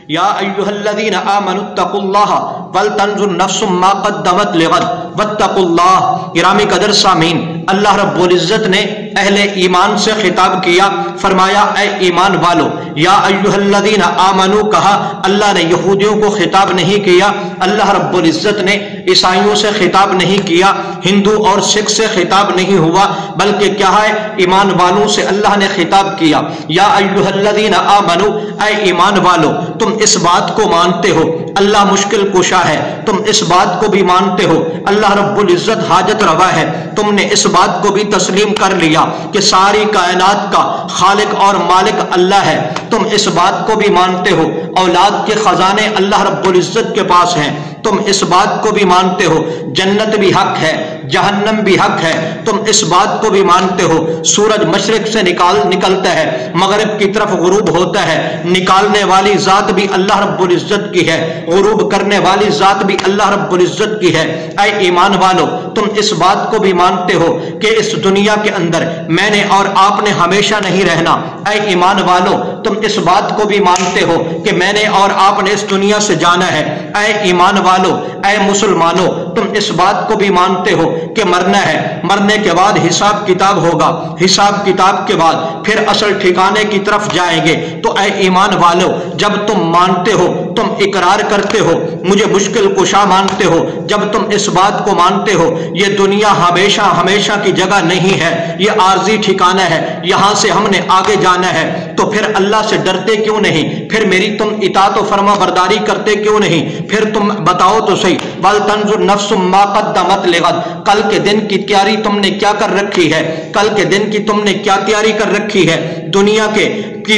یا ایھا الذین آمنوا اتقوا اللہ ولتنظر نفس ما قدمت لغد واتقوا اللہ۔ گرامی قدر سامعین، اللہ رب العزت نے اہل ایمان سے خطاب کیا، فرمایا اے ایمان والو، یا ایھا الذین آمنوا کہا، اللہ نے یہودیوں کو خطاب نہیں کیا، اللہ رب العزت نے عیسائیوں سے خطاب نہیں کیا، ہندو اور سکھ سے خطاب نہیں ہوا، بلکہ کیا ہے، ایمان والوں سے اللہ نے خطاب کیا۔ یا ایھا الذین آمنوا، اے ایمان والو، تم اس بات کو مانتے ہو اللہ مشکل کشا ہے، تم اس بات کو بھی مانتے ہو اللہ رب العزت حاجت روا ہے، تم نے اس بات کو بھی تسلیم کر لیا کہ ساری کائنات کا خالق اور مالک اللہ ہے، تم اس بات کو بھی مانتے ہو اولاد کے خزانے اللہ رب العزت کے پاس ہیں، تم اس بات کو بھی مانتے ہو جنت بھی حق ہے جہنم بھی حق ہے، تم اس بات کو بھی مانتے ہو سورج مشرق سے نکلتا ہے مغرب کی طرف غروب ہوتا ہے، نکالنے والی ذات بھی اللہ رب العزت کی ہے، غروب کرنے والی ذات بھی اللہ رب العزت کی ہے۔ اے ایمان والو، تم اس بات کو بھی مانتے ہو کہ اس دنیا کے اندر میں نے اور آپ نے ہمیشہ نہیں رہنا، اے ایمان والو، تم اس بات کو بھی مانتے ہو کہ میں نے اور آپ نے اس دنیا سے جانا ہے، اے ایمان والو، اے مسلمانوں، تم اس بات کو بھی مانتے ہو کہ مرنا ہے، مرنے کے بعد حساب کتاب ہوگا، حساب کتاب کے بعد پھر اصل ٹھکانے کی طرف جائیں گے۔ تو اے ایمان والو، جب تم مانتے ہو، تم اقرار کرتے ہو، مجھے مشکل کشا مانتے ہو، جب تم اس بات کو مانتے ہو یہ دنیا ہمیشہ ہمیشہ کی جگہ نہیں ہے، یہ عارضی ٹھکانہ ہے، یہاں سے ہم نے آگے جانا ہے، تو پھر اللہ سے ڈرتے کیوں نہیں؟ پھر میری تم اطاعت و فرما برداری کرتے کیوں نہیں؟ پھر تم بتاؤ تو صحیح، وَلْتَنْظُرْ نَفْسٌ مَا قَدَّمَتْ لِغَدٍ، کل کے دن کی تیاری تم نے کیا کر رکھی ہے؟ کل کے دن کی تم نے کیا تیاری کر رکھی ہے؟ دنیا کی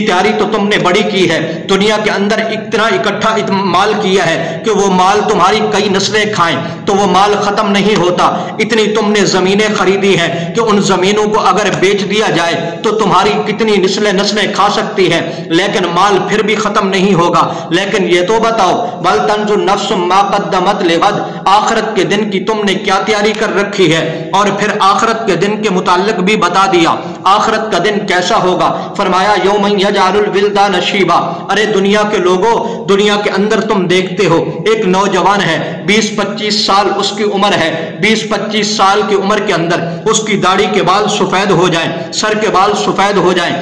تیاری تو تم نے بڑی کی ہے، دنیا کے اندر اتنا اکٹھا مال کیا ہے کہ وہ مال تمہاری کئی نسلیں کھائیں تو وہ مال ختم نہیں ہوتا، اتنی تم نے زمینیں خریدی ہیں کہ ان زمینوں کو اگر بیچ دیا جائے تو تمہاری کتنی نسلیں کھا سکتی ہیں، لیکن مال پھر بھی ختم نہیں ہوگا۔ لیکن یہ تو بتاؤ، وَلْتَنْظُرْ نَفْسٌ مَا قَدَّمَتْ لِغَدٍ، آخرت کے دن کی تم نے کیا تیاری کر رکھی ہے؟ اور پھر آخرت کے دن کے متعلق بھی بتا دیا، آخرت کا دن کیسا ہوگا، فرمایا یوم یجعل الولدان شیبا۔ ارے دنیا کے لوگوں، دنیا کے اندر تم دیکھتے ہو ایک نوجوان ہے، 20-25 سال اس کی عمر ہے، 20-25 سال کی عمر کے اندر اس کی داڑھی کے بال سفید ہو جائیں، سر کے بال سفید ہو جائیں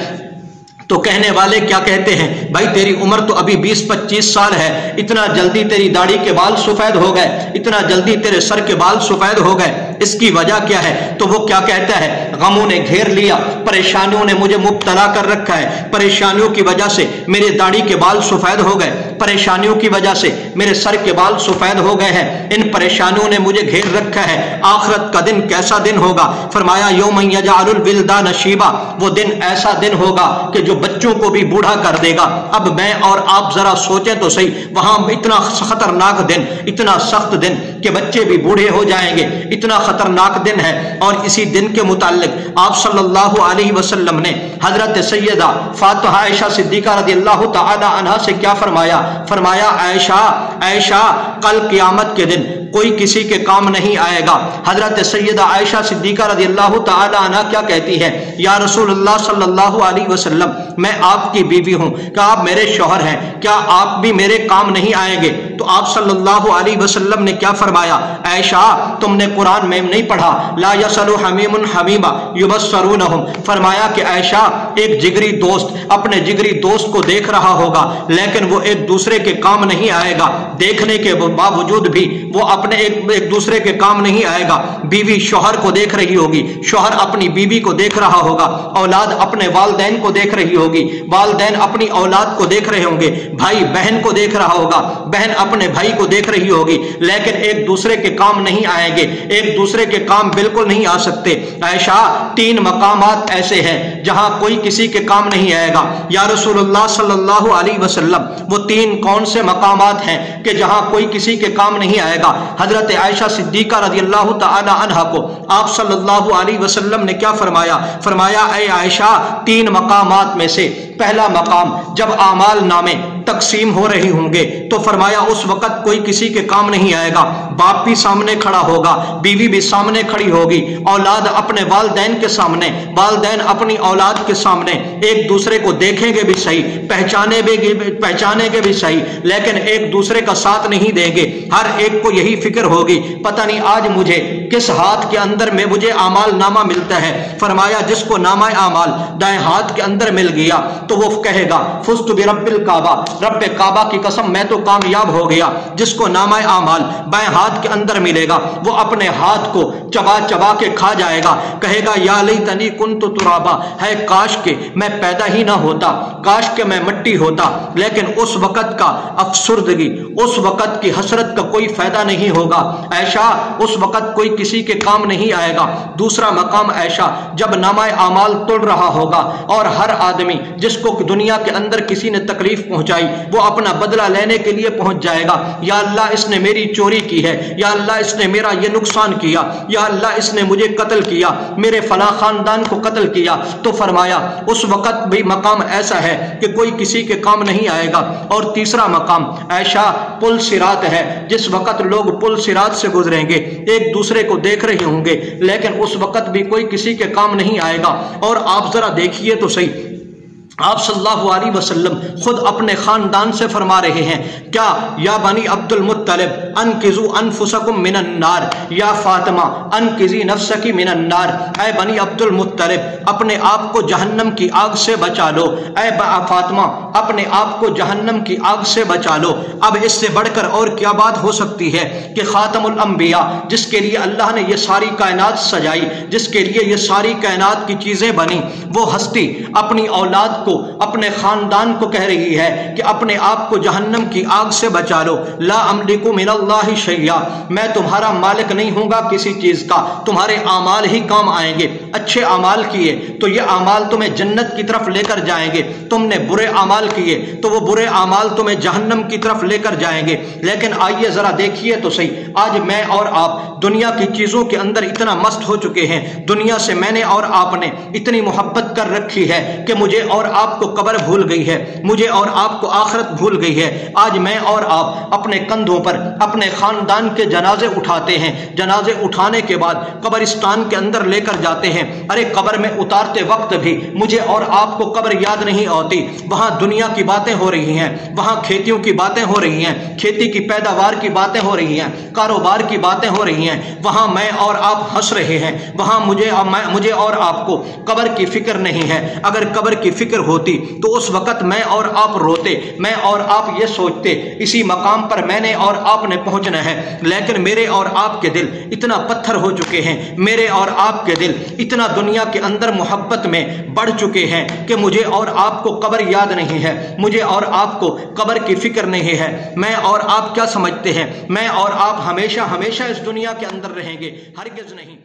تو کہنے والے کیا کہتے ہیں؟ بھائی تیری عمر تو ابھی 20-25 سال ہے، اتنا جلدی تیری داڑھی کے بال سفید ہو گئے، اتنا جلدی تیرے سر کے بال سفید ہو گئے، اس کی وجہ کیا ہے؟ تو وہ کیا کہتا ہے؟ غموں نے گھیر لیا، پریشانیوں نے مجھے مبتلا کر رکھا ہے، پریشانیوں کی وجہ سے میرے داڑھی کے بال سفید ہو گئے، پریشانیوں کی وجہ سے میرے سر کے بال سفید ہو گئے ہیں، ان پریشانیوں نے مجھے گھیر رکھا ہے۔ آخرت کا دن کیسا دن ہوگا؟ فرمایا یوم یجعل الولدان شیبا، وہ دن ایسا دن ہوگا کہ جو بچوں کو بھی بوڑھا کر دے گا۔ اب میں اور آپ ذرا سوچیں تو صحیح، وہاں اتنا خطرناک دن، اتنا سخت دن کہ بچے بھی بوڑھے ہو جائیں گے، اتنا خطرناک دن ہے۔ اور اسی دن کے متعلق آپ صلی اللہ علیہ وسلم نے حضرت سیدہ فاطمہ عائشہ صدیقہ رضی اللہ تعالی عنہا سے کیا فرمایا؟ فرمایا عائشہ کل قیامت کے دن کوئی کسی کے کام نہیں آئے گا۔ حضرت سیدہ عائشہ صدیقہ رضی اللہ تعالی عنہا کیا کہتی ہے؟ یا رسول اللہ صلی اللہ علیہ وسلم، میں آپ کی بیوی ہوں، کیا آپ میرے شوہر ہیں؟ کیا آپ بھی میرے کام نہیں آئیں گے؟ تو آپ صلی اللہ علیہ وسلم نے کیا فرمایا؟ عائشہ تم نے قرآن میں نہیں پڑھا لا یسأل حمیم حمیما یبصرونہم؟ فرمایا کہ عائشہ ایک جگری دوست اپنے جگری دوست کو دیکھ رہا ہوگا لیکن وہ ایک دوسرے کے کام نہیں آئے گا، دیکھنے کے باوجود بھی وہ اپنے ایک دوسرے کے کام نہیں آئے گا۔ بیوی شوہر کو دیکھ رہی ہوگی، شوہر اپنی بیوی کو دیکھ رہا ہوگا، اولاد اپنے والدین کو دیکھ رہی ہوگی، والدین اپنی اولاد کو دیکھ رہے ہوں گے، بھائی بہن کو دیکھ رہا ہوگا، بہن اپنے بھائی کو دیکھ رہی ہوگی، لیکن ایک دوسرے کے کام نہیں آئیں گے، ایک دوسرے کے کام بالکل نہیں آ سکتے۔ عائشہ 3 مقامات ایسے ہیں جہاں کوئی کسی کے کام نہیں آئے گا۔ یا رسول اللہ صلی اللہ علیہ وسلم وہ 3 کون سے مقامات ہیں کہ جہاں کوئی کسی کے کام نہیں آئے گا؟ حضرت عائشہ صدیقہ رضی اللہ تعالی عنہا کو آپ صلی اللہ علیہ وسلم نے کیا فرمایا؟ فرمایا اے عائشہ 3 مقامات میں سے پہلا مقام جب اعمال نامے تقسیم ہو رہی ہوں گے تو فرمایا اس وقت کوئی کسی کے کام نہیں آئے گا، باپ بھی سامنے کھڑا ہوگا، بیوی بھی سامنے کھڑی ہوگی، اولاد اپنے والدین کے سامنے، والدین اپنی اولاد کے سامنے ایک دوسرے کو دیکھیں گے بھی صحیح، پہچانیں گے بھی صحیح، لیکن ایک دوسرے کا ساتھ نہیں دیں گے۔ ہر ایک کو یہی فکر ہوگی پتہ نہیں آج مجھے کس ہاتھ کے اندر میں مجھے اعمال نامہ ملتا ہے۔ فرمایا جس کو نامہ اعمال دائیں ہاتھ کے اندر مل گیا تو وہ کہے گا فزت برب الکعبہ، رب کعبہ کی قسم میں تو کامیاب ہو گیا۔ جس کو نامہ اعمال بائیں ہاتھ کے اندر ملے گا وہ اپنے ہاتھ کو چبا چبا کے کھا جائے گا، کہے گا یا لیتنی کنت ترابا، ہے کاش کہ میں پیدا ہی نہ ہوتا، کاش کہ میں مٹی ہوتا۔ لیکن اس وقت کا افسردگی، اس وقت کی حسرت کا کوئی فائدہ نہیں ہوگا عائشہ، اس وقت کوئی کسی کے کام نہیں آئے گا۔ دوسرا مقام عائشہ جب نامہ اعمال تڑ رہا ہوگا اور ہر آدمی جس کو دنیا کے اندر کسی نے تکلیف پہنچائی وہ اپنا بدلہ لینے کے لیے پہنچ جائے گا، یا اللہ اس نے میری چوری کی ہے، یا اللہ اس نے میرا یہ نقصان کیا، یا اللہ اس نے مجھے قتل کیا، میرے فلاں خاندان کو قتل کیا۔ تو فرمایا اس وقت بھی مقام ایسا ہے کہ کوئی کسی کے کام نہیں آئے گا۔ اور تیسرا مقام عائشہ پل صراط ہے، جس وقت لوگ پل صراط سے گزریں گے ایک دوسرے کو دیکھ رہے ہوں گے لیکن اس وقت بھی کوئی کسی کے کام نہیں آئے گا۔ اور آپ ذرا دیکھیے تو صحیح، آپ صلی اللہ علیہ وسلم خود اپنے خاندان سے فرما رہے ہیں کیا یا بنی عبد المطلب انقذوا انفسکم من النار، یا فاطمہ انقذی نفسکی من النار، اے بنی عبد المطلب اپنے آپ کو جہنم کی آگ سے بچا لو، اے فاطمہ اپنے آپ کو جہنم کی آگ سے بچا لو۔ اب اس سے بڑھ کر اور کیا بات ہو سکتی ہے کہ خاتم الانبیاء جس کے لیے اللہ نے یہ ساری کائنات سجائی، جس کے لیے یہ ساری کائنات کی چیزیں بنی، وہ ہستی اپنی اولاد کو، اپنے خاندان کو کہہ رہی ہے کہ اپنے آپ کو جہنم کی آگ سے بچا لو۔ لا املک من اللہ شیئا، میں تمہارا مالک نہیں ہوں گا کسی چیز کا، تمہارے اعمال ہی کام آئیں گے۔ اچھے اعمال کیے تو یہ اعمال تمہیں جنت کی طرف لے کر جائیں گے، تم نے برے اعمال کیے تو وہ برے اعمال تمہیں جہنم کی طرف لے کر جائیں گے۔ لیکن آئیے ذرا دیکھیے تو صحیح، آج میں اور آپ دنیا کی چیزوں کے اندر اتنا مست ہو چکے ہیں، دنیا سے میں نے اور آپ نے اتنی محبت کر رکھی ہے کہ مجھے اور آپ کو قبر بھول گئی ہے، مجھے اور آپ کو آخرت بھول گئی ہے۔ آج میں اور آپ اپنے کندھوں پر اپنے خاندان کے جنازے اٹھاتے ہیں، جنازے اٹھانے کے بعد قبرستان کے اندر لے کر جاتے ہیں۔ ارے قبر میں اتارتے وقت بھی مجھے اور آپ کو قبر یاد نہیں آتی، وہاں دنیا کی باتیں ہو رہی ہیں، وہاں کھیتیوں کی باتیں ہو رہی ہیں، کھیتی کی پیداوار کی باتیں ہو رہی ہیں، کاروبار کی باتیں ہو رہی ہیں، وہاں میں اور آپ ہنس رہے ہیں، وہاں مجھے اور آپ کو قبر کی فکر نہیں ہے۔ اگر قبر کی فکر ہوتی تو اس وقت میں اور آپ روتے، میں اور آپ یہ سوچتے اسی مقام پر میں نے اور آپ نے پہنچنا ہے۔ لیکن میرے اور آپ کے دل اتنا پتھر ہو چکے ہیں، میرے اور آپ کے دل اتنا دنیا کے اندر محبت میں بڑھ چکے ہیں کہ مجھے اور آپ کو قبر یاد نہیں ہے، مجھے اور آپ کو قبر کی فکر نہیں ہے۔ میں اور آپ کیا سمجھتے ہیں میں اور آپ ہمیشہ ہمیشہ اس دنیا کے اندر رہیں گے؟ ہرگز نہیں۔